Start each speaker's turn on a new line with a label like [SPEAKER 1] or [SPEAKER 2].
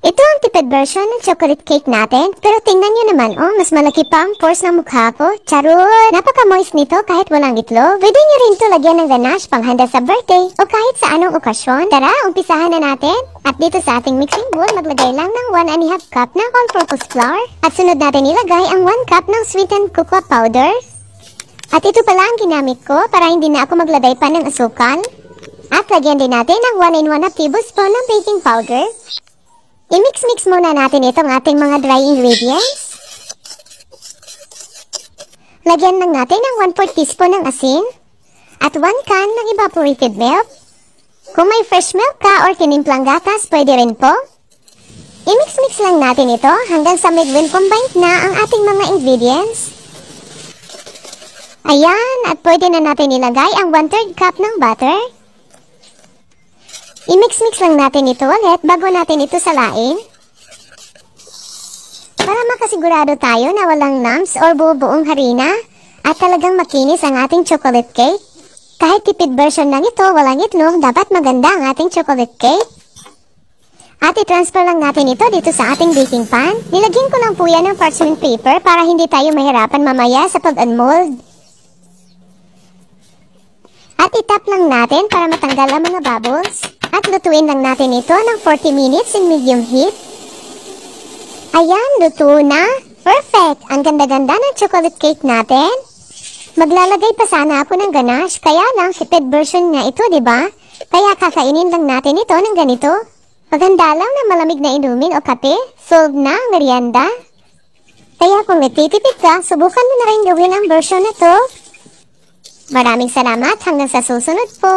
[SPEAKER 1] Ito ang tipid version ng chocolate cake natin. Pero tingnan nyo naman, mas malaki pa ang pores ng mukha ko. Charot! Napaka-moist nito kahit walang itlog. Pwede nyo rin ito lagyan ng ganache panghanda sa birthday o kahit sa anong okasyon. Tara, umpisahan na natin. At dito sa ating mixing bowl, maglagay lang ng 1½ cup ng all-purpose flour. At sunod natin ilagay ang 1 cup ng sweetened cocoa powder. At ito pala ang ginamit ko para hindi na ako maglagay pa ng asukal. At lagyan din natin ng 1 tablespoon ng baking powder. I-mix-mix muna natin itong ating mga dry ingredients. Lagyan lang natin ng 1/4 teaspoon ng asin at 1 can ng evaporated milk. Kung may fresh milk ka or tinimplang gatas, pwede rin po. I-mix-mix lang natin ito hanggang sa medyo combined na ang ating mga ingredients. Ayan, at pwede na natin ilagay ang 1/3 cup ng butter. I-mix-mix lang natin ito ulit bago natin ito salain. Para makasigurado tayo na walang lumps or buo-buong harina at talagang makinis ang ating chocolate cake. Kahit tipid version lang ito, walang itlog, dapat maganda ang ating chocolate cake. At i-transfer lang natin ito dito sa ating baking pan. Nilagyan ko lang po yan ng parchment paper para hindi tayo mahirapan mamaya sa pag-unmold. At itap lang natin para matanggal ang mga bubbles. At lutuin lang natin ito ng 40 minutes in medium heat. Ayan, luto na. Perfect! Ang ganda-ganda ng chocolate cake natin. Maglalagay pa sana ako ng ganache, kaya lang tipid version nga ito, diba? Kaya kakainin lang natin ito ng ganito. Maganda lang na malamig na inumin o kape. Solve na ang merienda. Kaya kung nagtitipid ka, subukan mo na rin gawin ang version na to. Maraming salamat hanggang sa susunod po.